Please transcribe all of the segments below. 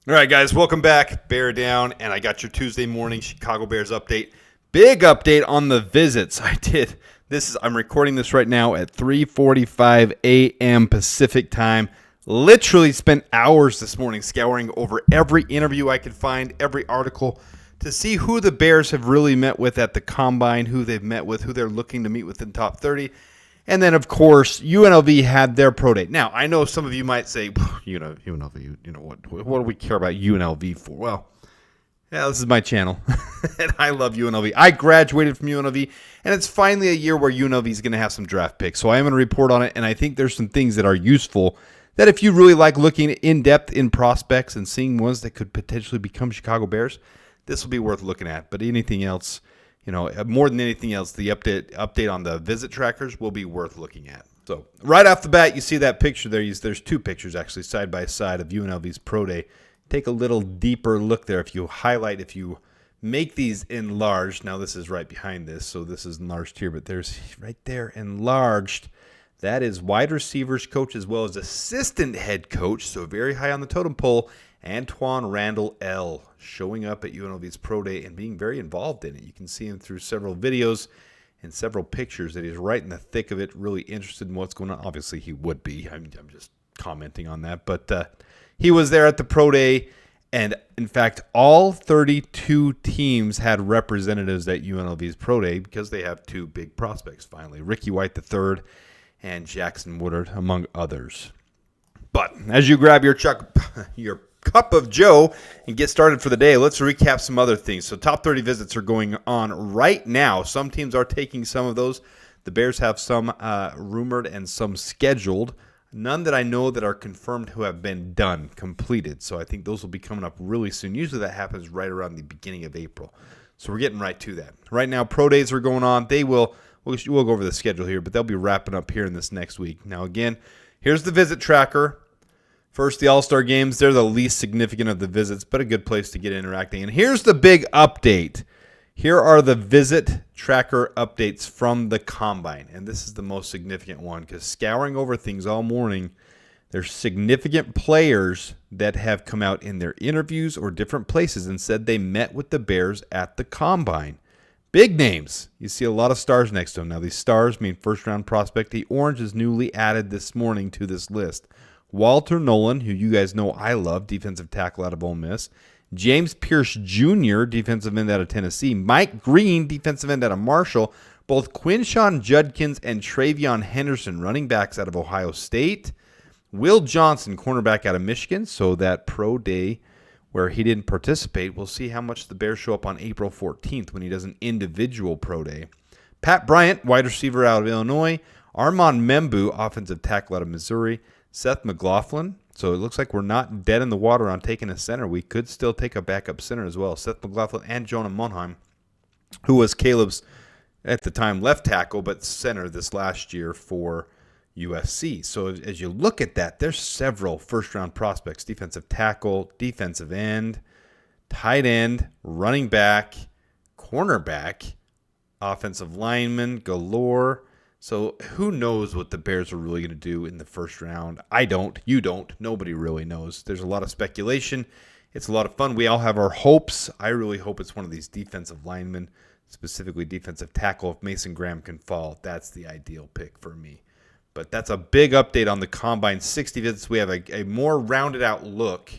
All right, guys, welcome back. Bear Down, and I got your Tuesday morning Chicago Bears update. Big update on the visits. I'm recording this right now at 3:45 a.m. Pacific time. Literally spent hours this morning scouring over every interview I could find, every article, to see who the Bears have really met with at the Combine, who they've met with, who they're looking to meet with in top 30. And then, of course, UNLV had their pro day. Now, I know some of you might say, UNLV, what do we care about UNLV for? Well, yeah, this is my channel, and I love UNLV. I graduated from UNLV, and it's finally a year where UNLV is going to have some draft picks. So I am going to report on it, and I think there's some things that are useful that if you really like looking in-depth in prospects and seeing ones that could potentially become Chicago Bears, this will be worth looking at. But anything else, more than anything else, the update on the visit trackers will be worth looking at. So right off the bat, you see that picture there. There's two pictures actually side by side of UNLV's Pro Day. Take a little deeper look there. If you make these enlarged, now this is right behind this, so this is enlarged here, but there's right there enlarged. That is wide receivers coach as well as assistant head coach, so very high on the totem pole, Antoine Randall L. showing up at UNLV's Pro Day and being very involved in it. You can see him through several videos and several pictures that he's right in the thick of it, really interested in what's going on. Obviously, he would be. I'm just commenting on that. But he was there at the Pro Day, and in fact, all 32 teams had representatives at UNLV's Pro Day because they have two big prospects finally, Ricky White III and Jackson Woodard, among others. But as you grab your cup of Joe and get started for the day, let's recap some other things. So top 30 visits are going on right now. Some teams are taking some of those. The Bears have some rumored and some scheduled. None that I know that are confirmed who have been done, completed. So I think those will be coming up really soon. Usually that happens right around the beginning of April. So we're getting right to that. Right now, pro days are going on. We'll go over the schedule here, but they'll be wrapping up here in this next week. Now, again, here's the visit tracker. First, the All-Star games. They're the least significant of the visits, but a good place to get interacting. And here's the big update. Here are the visit tracker updates from the Combine. And this is the most significant one because scouring over things all morning, there's significant players that have come out in their interviews or different places and said they met with the Bears at the Combine. Big names. You see a lot of stars next to them. Now, these stars mean first-round prospect. The orange is newly added this morning to this list. Walter Nolan, who you guys know I love, defensive tackle out of Ole Miss. James Pierce Jr., defensive end out of Tennessee. Mike Green, defensive end out of Marshall. Both Quinshawn Judkins and Travion Henderson, running backs out of Ohio State. Will Johnson, cornerback out of Michigan. So that pro day where he didn't participate, we'll see how much the Bears show up on April 14th when he does an individual pro day. Pat Bryant, wide receiver out of Illinois. Armand Membu, offensive tackle out of Missouri. Seth McLaughlin. So it looks like we're not dead in the water on taking a center. We could still take a backup center as well. Seth McLaughlin and Jonah Monheim, who was Caleb's, at the time, left tackle, but center this last year for USC. So as you look at that, there's several first-round prospects. Defensive tackle, defensive end, tight end, running back, cornerback, offensive lineman, galore. So who knows what the Bears are really going to do in the first round? I don't. You don't. Nobody really knows. There's a lot of speculation. It's a lot of fun. We all have our hopes. I really hope it's one of these defensive linemen, specifically defensive tackle. If Mason Graham can fall, that's the ideal pick for me. But that's a big update on the Combine 60 visits. We have a more rounded out look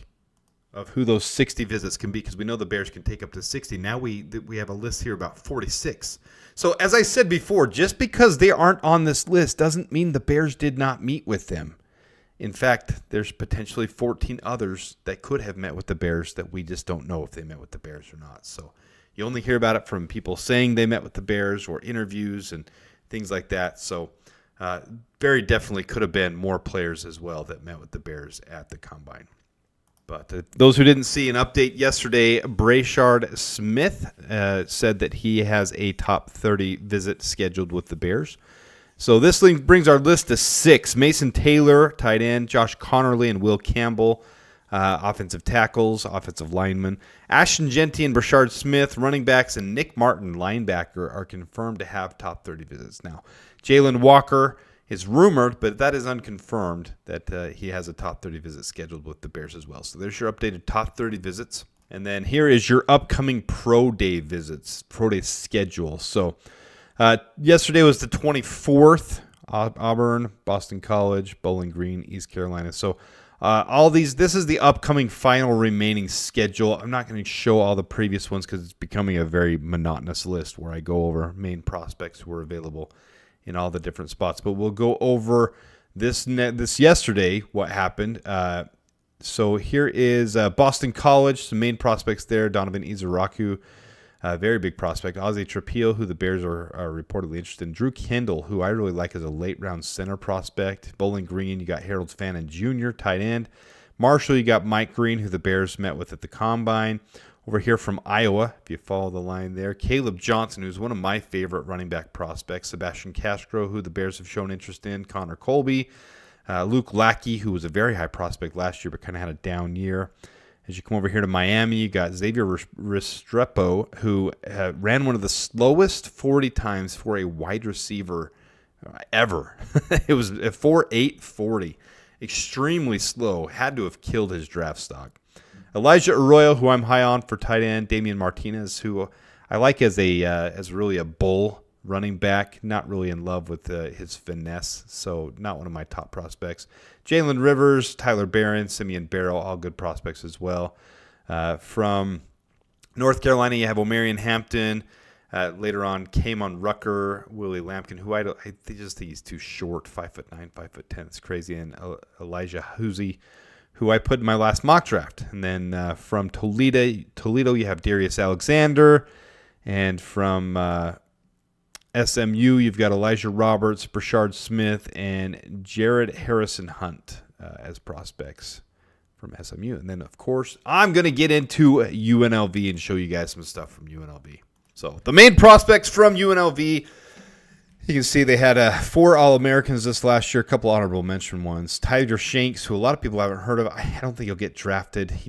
of who those 60 visits can be because we know the Bears can take up to 60. Now we have a list here about 46. So as I said before, just because they aren't on this list doesn't mean the Bears did not meet with them. In fact, there's potentially 14 others that could have met with the Bears that we just don't know if they met with the Bears or not. So you only hear about it from people saying they met with the Bears or interviews and things like that. So very definitely could have been more players as well that met with the Bears at the Combine. But those who didn't see an update yesterday, Brashard Smith said that he has a top 30 visit scheduled with the Bears. So this brings our list to 6. Mason Taylor, tight end, Josh Connerly and Will Campbell, offensive tackles, offensive linemen. Ashton Genty and Brashard Smith, running backs, and Nick Martin, linebacker, are confirmed to have top 30 visits. Now, Jalen Walker It's rumored, but that is unconfirmed, that he has a top 30 visit scheduled with the Bears as well. So there's your updated top 30 visits. And then here is your upcoming Pro Day visits, Pro Day schedule. So yesterday was the 24th, Auburn, Boston College, Bowling Green, East Carolina. So this is the upcoming final remaining schedule. I'm not going to show all the previous ones because it's becoming a very monotonous list where I go over main prospects who are available in all the different spots. But we'll go over this yesterday, what happened. So here is Boston College, some main prospects there. Donovan Izaraku, very big prospect. Ozzie Trapillo, who the Bears are reportedly interested in. Drew Kendall, who I really like as a late-round center prospect. Bowling Green, you got Harold Fannin Jr., tight end. Marshall, you got Mike Green, who the Bears met with at the Combine. Over here from Iowa, if you follow the line there, Caleb Johnson, who's one of my favorite running back prospects. Sebastian Castro, who the Bears have shown interest in. Connor Colby. Luke Lackey, who was a very high prospect last year but kind of had a down year. As you come over here to Miami, you got Xavier Restrepo, who ran one of the slowest 40 times for a wide receiver ever. It was a 4.840. Extremely slow. Had to have killed his draft stock. Elijah Arroyo, who I'm high on for tight end. Damian Martinez, who I like as really a bull running back. Not really in love with his finesse, so not one of my top prospects. Jalen Rivers, Tyler Barron, Simeon Barrow, all good prospects as well. From North Carolina, you have Omarion Hampton. Later on, Kamon Rucker, Willie Lampkin, who I just think he's too short, 5'9", 5'10". It's crazy. And Elijah Huzzy, who I put in my last mock draft. And then from Toledo, you have Darius Alexander. And from SMU, you've got Elijah Roberts, Brashard Smith, and Jared Harrison Hunt as prospects from SMU. And then, of course, I'm going to get into UNLV and show you guys some stuff from UNLV. So the main prospects from UNLV, you can see they had 4 All-Americans this last year, a couple honorable mention ones. Tyler Shanks, who a lot of people haven't heard of. I don't think he'll get drafted. He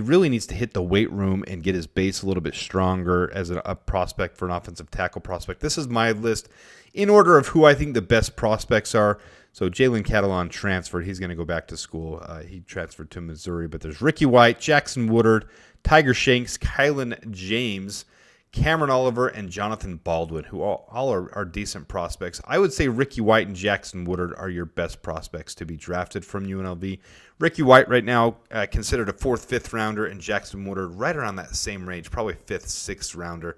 really needs to hit the weight room and get his base a little bit stronger as a prospect for an offensive tackle prospect. This is my list in order of who I think the best prospects are. So Jalen Catalon transferred. He's going to go back to school. He transferred to Missouri. But there's Ricky White, Jackson Woodard, Tiger Shanks, Kylin James, Cameron Oliver, and Jonathan Baldwin, who all are decent prospects. I would say Ricky White and Jackson Woodard are your best prospects to be drafted from UNLV. Ricky White right now considered a 4th, 5th rounder, and Jackson Woodard right around that same range, probably 5th, 6th rounder.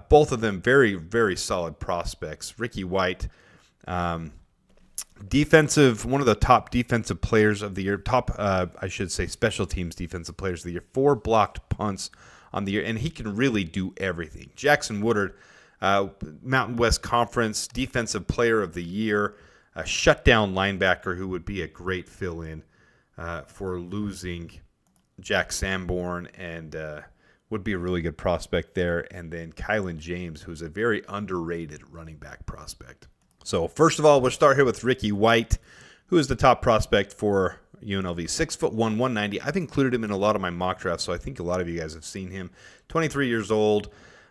Both of them very, very solid prospects. Ricky White, one of the top defensive players of the year, special teams defensive players of the year, 4 blocked punts on the year, and he can really do everything. Jackson Woodard, Mountain West Conference Defensive Player of the Year, a shutdown linebacker who would be a great fill-in for losing Jack Sanborn, and would be a really good prospect there. And then Kylin James, who's a very underrated running back prospect. So first of all, we'll start here with Ricky White, who is the top prospect for UNLV. 6'1", 190. I've included him in a lot of my mock drafts, so I think a lot of you guys have seen him. 23 years old.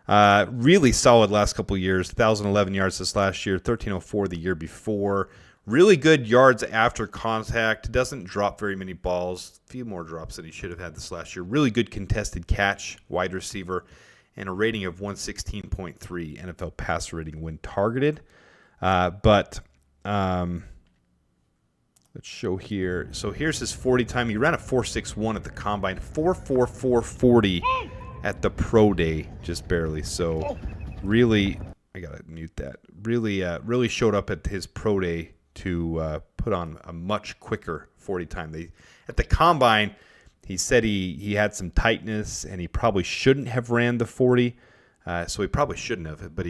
Really solid last couple of years. 1,011 yards this last year. 1,304 the year before. Really good yards after contact. Doesn't drop very many balls. A few more drops than he should have had this last year. Really good contested catch, wide receiver, and a rating of 116.3 NFL passer rating when targeted. Let's show here. So here's his 40 time. He ran a 4.61 at the Combine, 4.4440 at the Pro Day, just barely. So really, I gotta mute that. Really showed up at his Pro Day to put on a much quicker 40 time. At the Combine, he said he had some tightness and he probably shouldn't have ran the 40. So he probably shouldn't have. But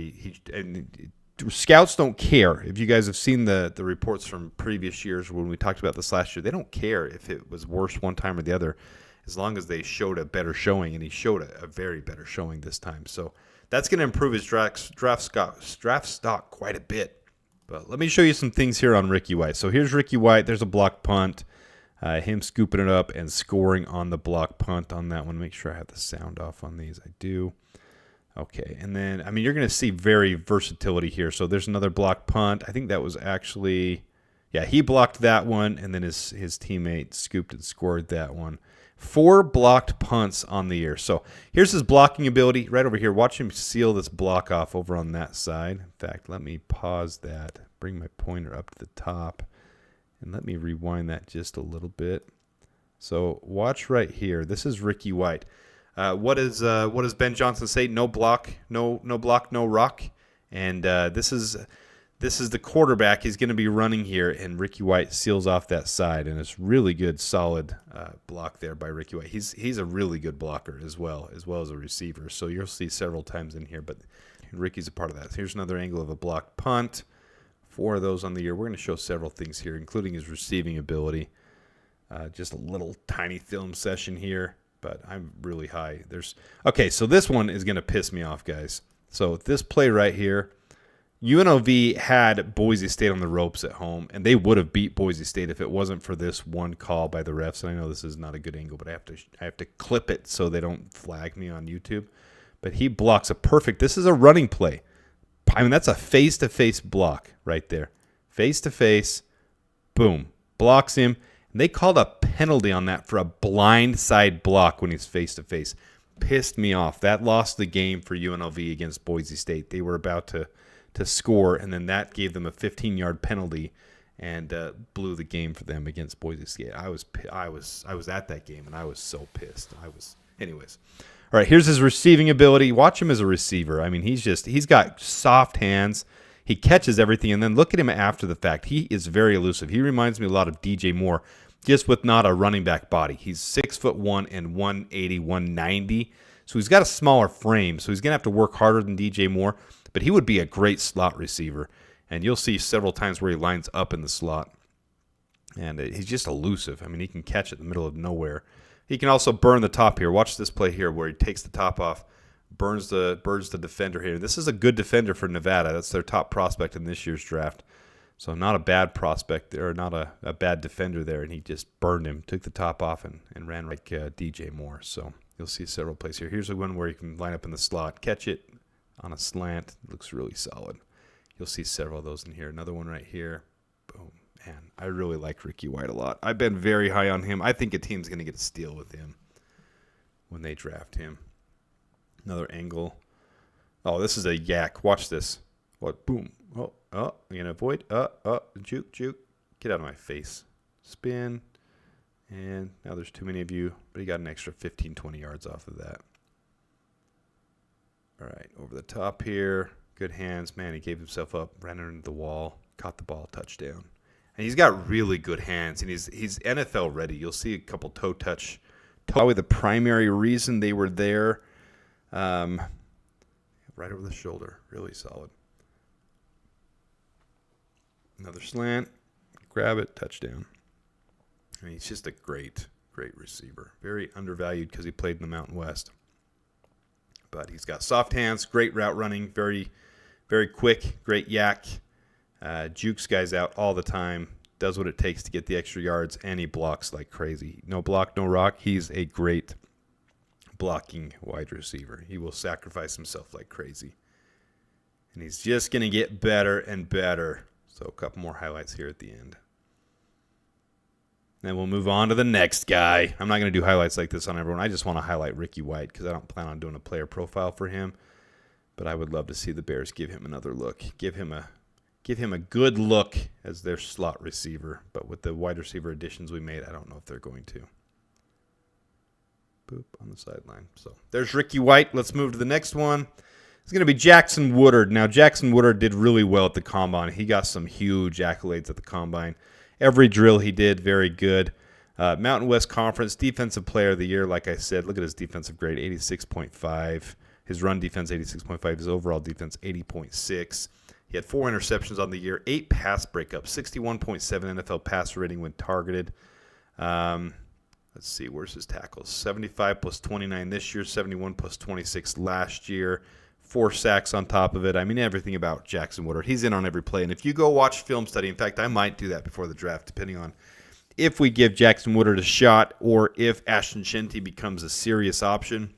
scouts don't care. If you guys have seen the reports from previous years when we talked about this last year, they don't care if it was worse one time or the other, as long as they showed a better showing, and he showed a very better showing this time. So that's going to improve his draft stock quite a bit. But let me show you some things here on Ricky White. So here's Ricky White. There's a block punt. Him scooping it up and scoring on the block punt on that one. Make sure I have the sound off on these. I do. Okay, and then, I mean, you're going to see very versatility here. So there's another block punt. I think that was actually, yeah, he blocked that one, and then his teammate scooped and scored that one. 4 blocked punts on the year. So here's his blocking ability right over here. Watch him seal this block off over on that side. In fact, let me pause that, bring my pointer up to the top, and let me rewind that just a little bit. So watch right here. This is Ricky White. What does Ben Johnson say? No block, no block, no rock. And this is the quarterback. He's going to be running here, and Ricky White seals off that side, and it's really good, solid block there by Ricky White. He's a really good blocker as well as a receiver. So you'll see several times in here, but Ricky's a part of that. Here's another angle of a blocked punt. 4 of those on the year. We're going to show several things here, including his receiving ability. Just a little tiny film session here, but I'm really high. Okay, so this one is going to piss me off, guys. So this play right here, UNLV had Boise State on the ropes at home, and they would have beat Boise State if it wasn't for this one call by the refs. And I know this is not a good angle, but I have to clip it so they don't flag me on YouTube. But he blocks a perfect. This is a running play. I mean, that's a face-to-face block right there. Face-to-face, boom, blocks him. And they called a penalty on that for a blind side block when he's face-to-face. Pissed me off. That lost the game for UNLV against Boise State. They were about to score, and then that gave them a 15-yard penalty and blew the game for them against Boise State. I was at that game, and I was so pissed. Anyways. All right, here's his receiving ability. Watch him as a receiver. I mean, he's got soft hands. He catches everything, and then look at him after the fact. He is very elusive. He reminds me a lot of DJ Moore, just with not a running back body. He's 6'1" and 180, 190. So he's got a smaller frame, so he's going to have to work harder than DJ Moore, but he would be a great slot receiver. And you'll see several times where he lines up in the slot. And he's just elusive. I mean, he can catch it in the middle of nowhere. He can also burn the top here. Watch this play here where he takes the top off, burns the defender here. This is a good defender for Nevada. That's their top prospect in this year's draft. So not a bad prospect there, not a bad defender there. And he just burned him, took the top off, and ran like DJ Moore. So you'll see several plays here. Here's the one where you can line up in the slot, catch it on a slant. It looks really solid. You'll see several of those in here. Another one right here. Boom. Man, I really like Ricky White a lot. I've been very high on him. I think a team's going to get a steal with him when they draft him. Another angle. Oh, this is a yak. Watch this. What? Boom. Oh, I'm going to avoid. Juke. Get out of my face. Spin. And now there's too many of you, but he got an extra 15, 20 yards off of that. All right, over the top here. Good hands. Man, he gave himself up, ran into the wall, caught the ball, touchdown. And he's got really good hands, and he's NFL ready. You'll see a couple toe touch. Probably the primary reason they were there. Right over the shoulder. Really solid. Another slant. Grab it. Touchdown. I mean, he's just a great receiver. Very undervalued because he played in the Mountain West. But he's got soft hands, great route running, very, very quick, great yak. Jukes guys out all the time, does what it takes to get the extra yards, and he blocks like crazy. No block, no rock. He's a great blocking wide receiver. He will sacrifice himself like crazy. And he's just going to get better and better. So a couple more highlights here at the end. Then we'll move on to the next guy. I'm not going to do highlights like this on everyone. I just want to highlight Ricky White because I don't plan on doing a player profile for him. But I would love to see the Bears give him another look. Give him a good look as their slot receiver. But with the wide receiver additions we made, I don't know if they're going to. Boop on the sideline. So there's Ricky White. Let's move to the next one. It's going to be Jackson Woodard. Now, Jackson Woodard did really well at the Combine. He got some huge accolades at the Combine. Every drill he did, very good. Mountain West Conference Defensive Player of the Year, like I said. Look at his defensive grade, 86.5. His run defense, 86.5. His overall defense, 80.6. He had 4 interceptions on the year, 8 pass breakups, 61.7 NFL passer rating when targeted. Let's see, where's his tackles? 75 plus 29 this year, 71 plus 26 last year. 4 sacks on top of it. I mean, everything about Jackson Woodard. He's in on every play. And if you go watch film study, in fact, I might do that before the draft, depending on if we give Jackson Woodard a shot or if Ashton Shenty becomes a serious option.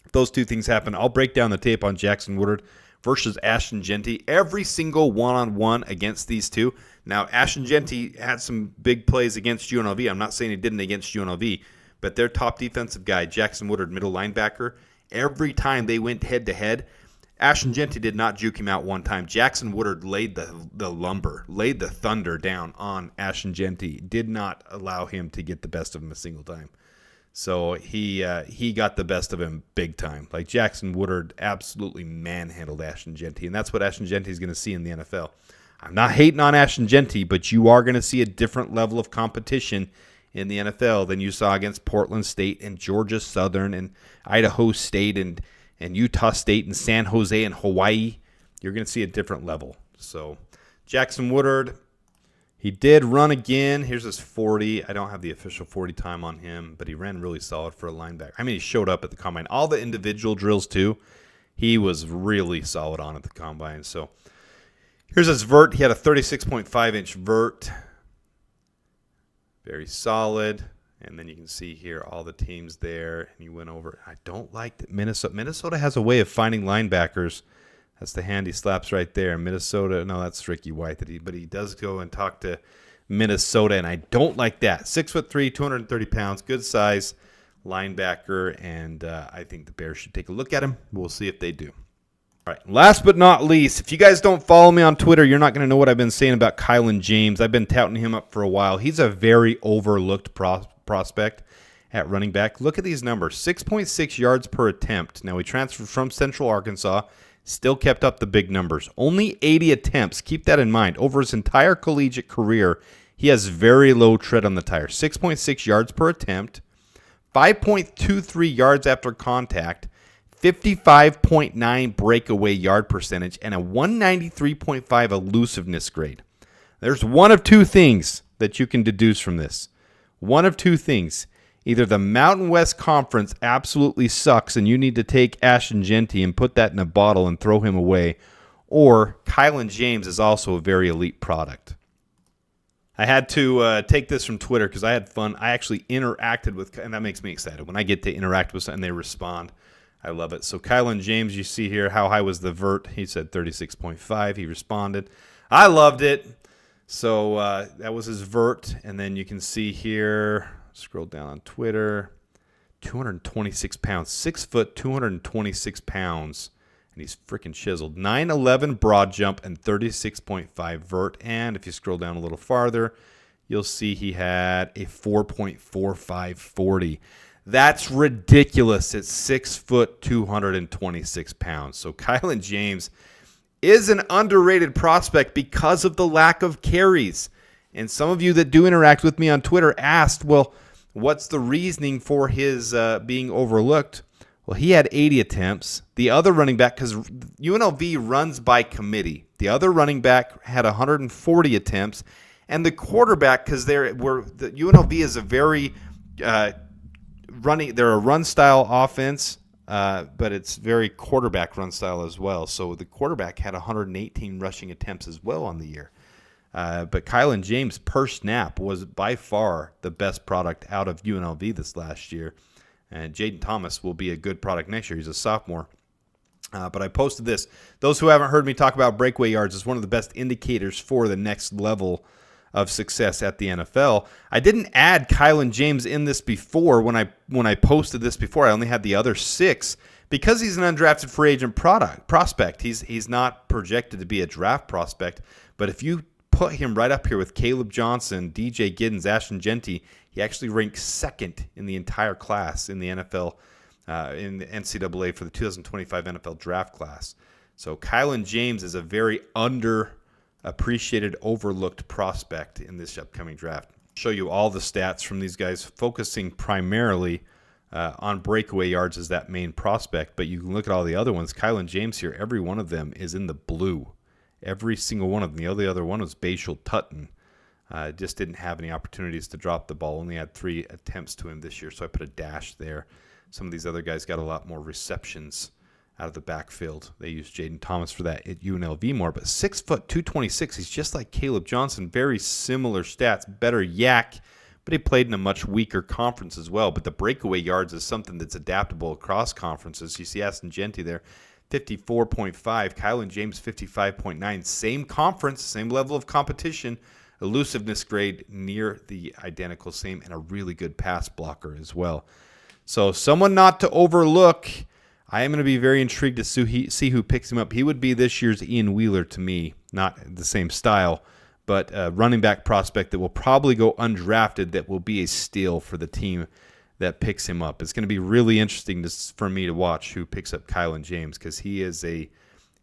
If those two things happen, I'll break down the tape on Jackson Woodard versus Ashton Genty. Every single one-on-one against these two. Now, Ashton Genty had some big plays against UNLV. I'm not saying he didn't against UNLV, but their top defensive guy, Jackson Woodard, middle linebacker, every time they went head-to-head, Ashton Genty did not juke him out one time. Jackson Woodard laid the lumber, laid the thunder down on Ashton Genty, did not allow him to get the best of him a single time. So he got the best of him big time. Like Jackson Woodard absolutely manhandled Ashton Genty, and that's what Ashton Genty is going to see in the NFL. I'm not hating on Ashton Genty, but you are going to see a different level of competition in the NFL than you saw against Portland State and Georgia Southern and Idaho State and Utah State and San Jose and Hawaii. You're going to see a different level. So Jackson Woodard, he did run again. Here's his 40. I don't have the official 40 time on him, but he ran really solid for a linebacker. I mean, he showed up at the combine. All the individual drills, too, he was really solid on at the combine. So here's his vert. He had a 36.5-inch vert. Very solid. And then you can see here all the teams there. And he went over. I don't like that Minnesota. Minnesota has a way of finding linebackers. That's the handy slaps right there. Minnesota, no, that's Ricky White. But he does go and talk to Minnesota, and I don't like that. 6'3", 230 pounds, good size linebacker, and I think the Bears should take a look at him. We'll see if they do. All right, last but not least, if you guys don't follow me on Twitter, you're not going to know what I've been saying about Kylin James. I've been touting him up for a while. He's a very overlooked prospect at running back. Look at these numbers, 6.6 yards per attempt. Now, he transferred from Central Arkansas. Still kept up the big numbers. Only 80 attempts. Keep that in mind. Over his entire collegiate career, he has very low tread on the tire. 6.6 yards per attempt, 5.23 yards after contact, 55.9 breakaway yard percentage, and a 193.5 elusiveness grade. There's one of two things that you can deduce from this. One of two things. Either the Mountain West Conference absolutely sucks and you need to take Ashton Genty and put that in a bottle and throw him away, or Kylin James is also a very elite product. I had to take this from Twitter because I had fun. I actually interacted with, and that makes me excited. When I get to interact with someone and they respond, I love it. So Kylin James, you see here, how high was the vert? He said 36.5. He responded. I loved it. So that was his vert. And then you can see here, scroll down on Twitter, 226 pounds, 6 foot, 226 pounds, and he's freaking chiseled. 9'11 broad jump and 36.5 vert. And if you scroll down a little farther, you'll see he had a 4.45 40. That's ridiculous at 6 foot, 226 pounds. So Kylin James is an underrated prospect because of the lack of carries. And some of you that do interact with me on Twitter asked, well, what's the reasoning for his being overlooked? Well, he had 80 attempts. The other running back, because UNLV runs by committee, the other running back had 140 attempts. And the quarterback, because UNLV is a very they're a run-style offense, but it's very quarterback run style as well. So the quarterback had 118 rushing attempts as well on the year. But Kylin James per snap was by far the best product out of UNLV this last year. And Jaden Thomas will be a good product next year. He's a sophomore. But I posted this. Those who haven't heard me talk about breakaway yards is one of the best indicators for the next level of success at the NFL. I didn't add Kylin James in this before when I posted this before. I only had the other 6 because he's an undrafted free agent prospect. He's not projected to be a draft prospect. But if you put him right up here with Caleb Johnson, DJ Giddens, Ashton Genty, he actually ranks second in the entire class in the NFL, in the NCAA for the 2025 NFL draft class. So Kylin James is a very underappreciated, overlooked prospect in this upcoming draft. I'll show you all the stats from these guys, focusing primarily on breakaway yards as that main prospect. But you can look at all the other ones. Kylin James here, every one of them is in the blue. Every single one of them. The only other one was Bashal Tutton. Just didn't have any opportunities to drop the ball. Only had 3 attempts to him this year, so I put a dash there. Some of these other guys got a lot more receptions out of the backfield. They used Jaden Thomas for that at UNLV more. But 6 foot, 226, he's just like Caleb Johnson. Very similar stats. Better yak, but he played in a much weaker conference as well. But the breakaway yards is something that's adaptable across conferences. You see Ashton Genty there, 54.5. Kylin James, 55.9. Same conference, same level of competition. Elusiveness grade near the identical same, and a really good pass blocker as well. So someone not to overlook. I am going to be very intrigued to see who picks him up. He would be this year's Ian Wheeler to me, not the same style, but a running back prospect that will probably go undrafted that will be a steal for the team that picks him up. It's going to be really interesting for me to watch who picks up Kylin James, because he's a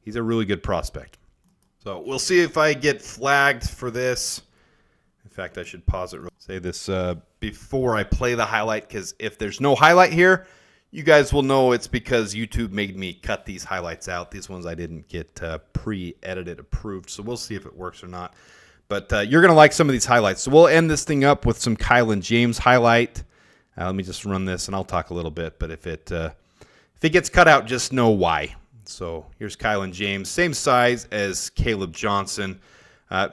really good prospect. So we'll see if I get flagged for this. In fact, I should pause it. Say this before I play the highlight, because if there's no highlight here, you guys will know it's because YouTube made me cut these highlights out. These ones I didn't get pre-edited, approved. So we'll see if it works or not. But you're going to like some of these highlights. So we'll end this thing up with some Kylin James highlight. Let me just run this, and I'll talk a little bit. But if it gets cut out, just know why. So here's Kylin James, same size as Caleb Johnson.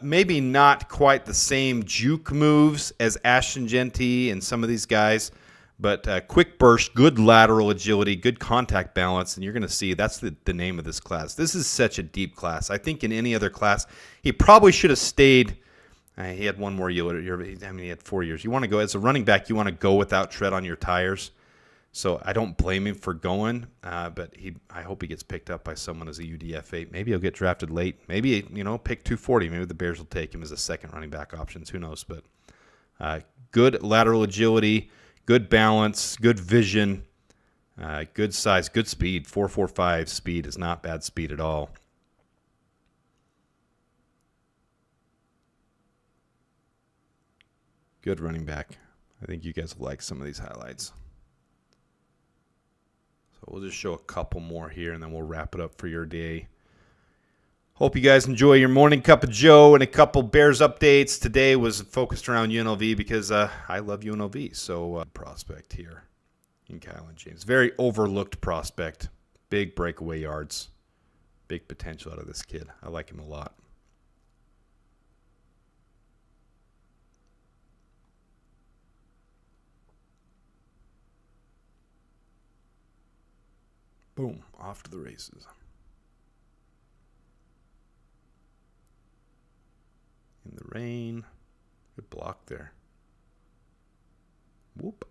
Maybe not quite the same juke moves as Ashton Genty and some of these guys, but quick burst, good lateral agility, good contact balance, and you're going to see that's the name of this class. This is such a deep class. I think in any other class, he probably should have stayed. He had one more year. He had 4 years. You want to go as a running back, you want to go without tread on your tires. So I don't blame him for going, but I hope he gets picked up by someone as a UDFA. Maybe he'll get drafted late. Maybe, pick 240. Maybe the Bears will take him as a second running back options. Who knows? But good lateral agility, good balance, good vision, good size, good speed. 4.45 speed is not bad speed at all. Good running back. I think you guys will like some of these highlights. So we'll just show a couple more here, and then we'll wrap it up for your day. Hope you guys enjoy your morning cup of joe and a couple Bears updates. Today was focused around UNLV because I love UNLV. So prospect here in Kylin James. Very overlooked prospect. Big breakaway yards. Big potential out of this kid. I like him a lot. Boom, off to the races. In the rain. Good block there. Whoop.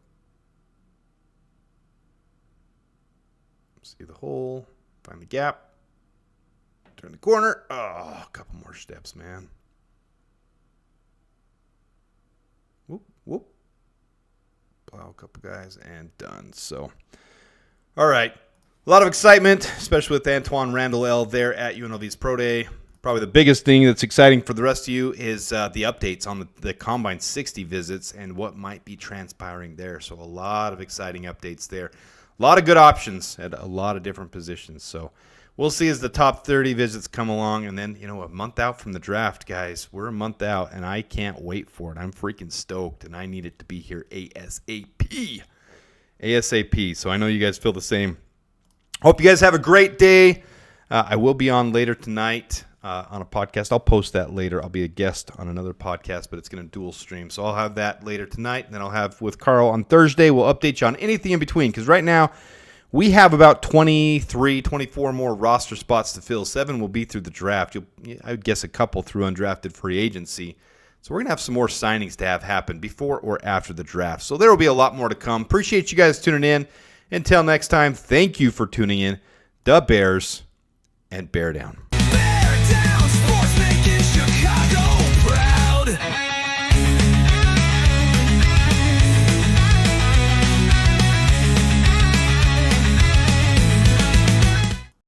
See the hole. Find the gap. Turn the corner. Oh, a couple more steps, man. Whoop, whoop. Plow a couple guys and done. So, all right. A lot of excitement, especially with Antoine Randall L. there at UNLV's Pro Day. Probably the biggest thing that's exciting for the rest of you is the updates on the Combine 60 visits and what might be transpiring there. So a lot of exciting updates there. A lot of good options at a lot of different positions. So we'll see as the top 30 visits come along. And then, a month out from the draft, guys. We're a month out, and I can't wait for it. I'm freaking stoked, and I need it to be here ASAP. ASAP. So I know you guys feel the same. Hope you guys have a great day. I will be on later tonight on a podcast. I'll post that later. I'll be a guest on another podcast, but it's going to dual stream. So I'll have that later tonight, and then I'll have with Carl on Thursday. We'll update you on anything in between, because right now we have about 23, 24 more roster spots to fill. 7 will be through the draft. I would guess a couple through undrafted free agency. So we're going to have some more signings to have happen before or after the draft. So there will be a lot more to come. Appreciate you guys tuning in. Until next time, thank you for tuning in. The Bears, and bear down. Bear down, sports making Chicago proud.